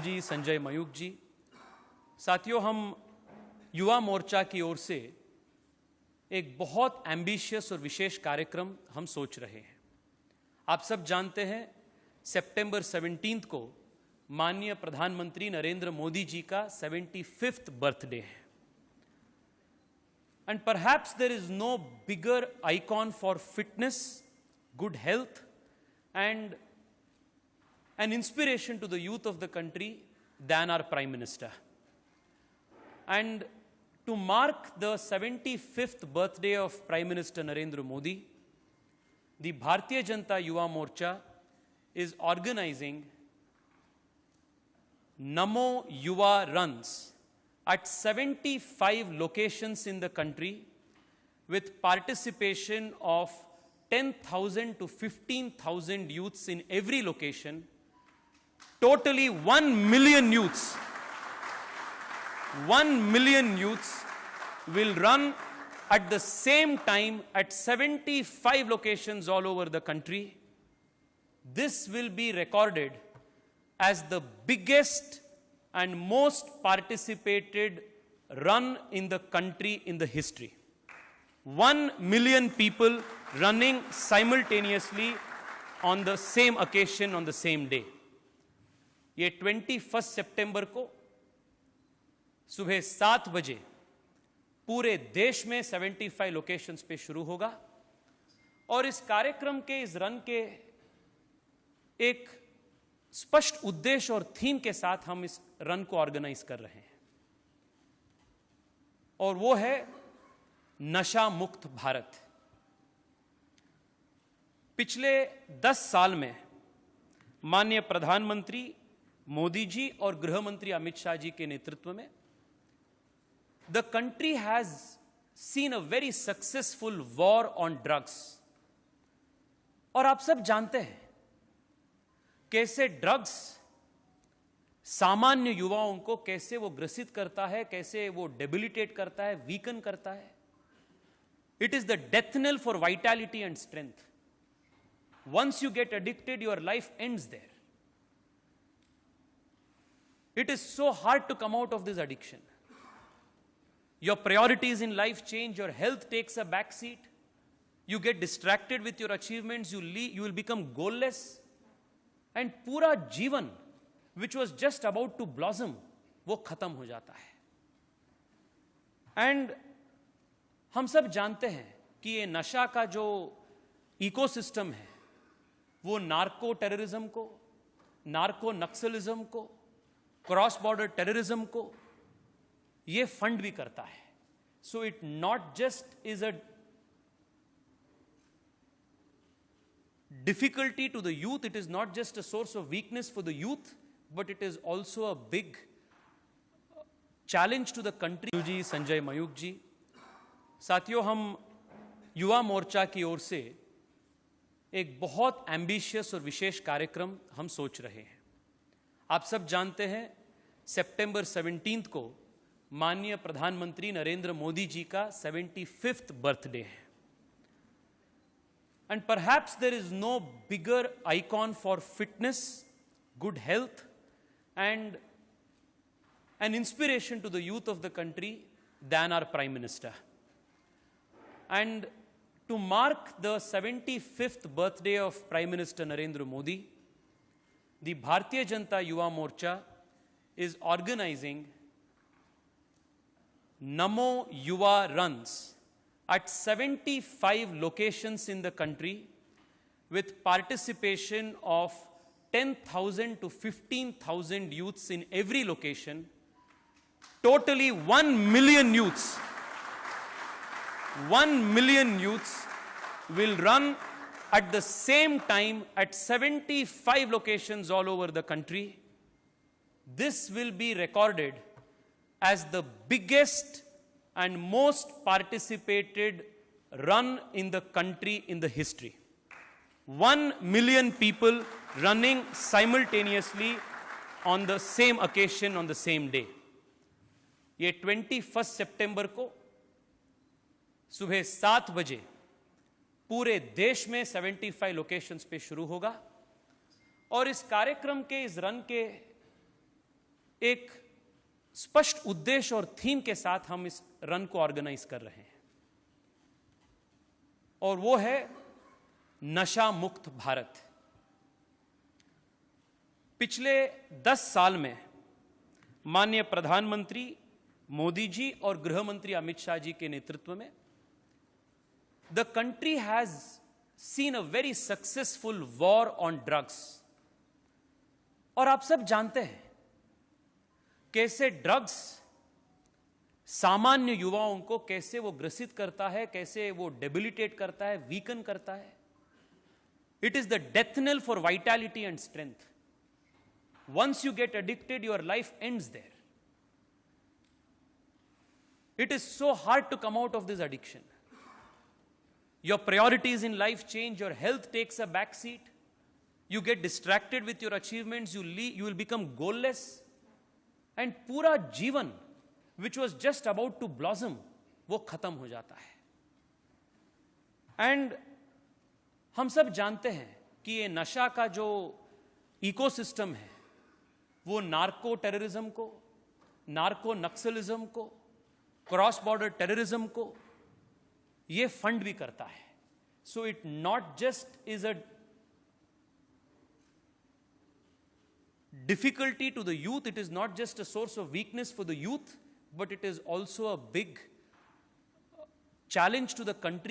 जी, संजय मयूख जी, साथियों, हम युवा मोर्चा की ओर से एक बहुत एम्बिशियस और विशेष कार्यक्रम हम सोच रहे हैं। आप सब जानते हैं, सितंबर 17 को माननीय प्रधानमंत्री नरेंद्र मोदी जी का 75th बर्थडे है। And perhaps there is no bigger icon for fitness, good health and an inspiration to the youth of the country than our Prime Minister. And to mark the 75th birthday of Prime Minister Narendra Modi, the Bharatiya Janata Yuva Morcha is organizing Namo Yuva Runs at 75 locations in the country with participation of 10,000 to 15,000 youths in every location. Totally 1 million youths. 1 million youths will run at the same time at 75 locations all over the country. This will be recorded as the biggest and most participated run in the country in the history. 1 million people running simultaneously on the same occasion on the same day. ये 21 सितंबर को सुबह 7 बजे पूरे देश में 75 locations पे शुरू होगा और इस कार्यक्रम के, इस रन के एक स्पष्ट उद्देश्य और थीम के साथ हम इस रन को ऑर्गेनाइज कर रहे हैं और वो है नशा मुक्त भारत। पिछले 10 साल में माननीय प्रधानमंत्री मोदी जी और गृह मंत्री अमित शाह जी के नेतृत्व में the country has seen a very successful war on drugs. और आप सब जानते हैं कैसे ड्रग्स सामान्य युवाओं को कैसे वो ग्रसित करता है, कैसे वो डेबिलिटेट करता है, वीकन करता है। It is the death knell for vitality and strength. Once you get addicted, your life ends there. It is so hard to come out of this addiction. Your priorities in life change, your health takes a back seat. You get distracted with your achievements, you will become goalless. And पूरा जीवन, which was just about to blossom, वो खत्म हो जाता है। And हम सब जानते हैं कि ये नशा का जो इकोसिस्टम है वो नार्को टेररिज्म को, नार्को नक्सलिज्म को, क्रॉस बॉर्डर टेररिज्म को ये फंड भी करता है। So it not just is a difficulty to the youth, it is not just a source of weakness for the youth, but it is also a big challenge to the country. जी, संजय मयूख जी, साथियों, हम युवा मोर्चा की ओर से एक बहुत ambitious और विशेष कार्यक्रम हम सोच रहे हैं। आप सब जानते हैं, सितंबर 17 को माननीय प्रधानमंत्री नरेंद्र मोदी जी का 75th बर्थडे है। And perhaps there is no bigger icon for fitness, good health and an inspiration to the youth of the country than our Prime Minister. And to mark the 75th birthday of Prime Minister Narendra Modi, the Bharatiya Janata Yuva Morcha is organizing Namo Yuva Runs at 75 locations in the country with participation of 10,000 to 15,000 youths in every location. Totally 1 million youths. 1 million youths will run at the same time at 75 locations all over the country. This will be recorded as the biggest and most participated run in the country in the history. 1 million people running simultaneously on the same occasion on the same day. ये 21 सितंबर को सुबह 7 बजे पूरे देश में 75 locations पे शुरू होगा और इस कार्यक्रम के, इस रन के एक स्पष्ट उद्देश्य और थीम के साथ हम इस रन को ऑर्गेनाइज कर रहे हैं, और वो है नशा मुक्त भारत। पिछले 10 साल में माननीय प्रधानमंत्री मोदी जी और गृह मंत्री अमित शाह जी के नेतृत्व में the country has seen a very successful war on drugs. और आप सब जानते हैं कैसे ड्रग्स सामान्य युवाओं को कैसे वो ग्रसित करता है, कैसे वो डेबिलिटेट करता है, वीकन करता है। It is the death nail for vitality and strength. Once you get addicted, your life ends there. It is so hard to come out of this addiction. Your priorities in life change, your health takes a back seat, you get distracted with your achievements, you will become goalless, and पूरा जीवन which was just about to blossom वो खत्म हो जाता है। And हम सब जानते हैं कि ये नशा का जो इकोसिस्टम है वो नार्को टेररिज्म को, नार्को नक्सलिज्म को, क्रॉस बॉर्डर टेररिज्म को ये फंड भी करता है। So it not just is a difficulty to the youth, it is not just a source of weakness for the youth, but it is also a big challenge to the country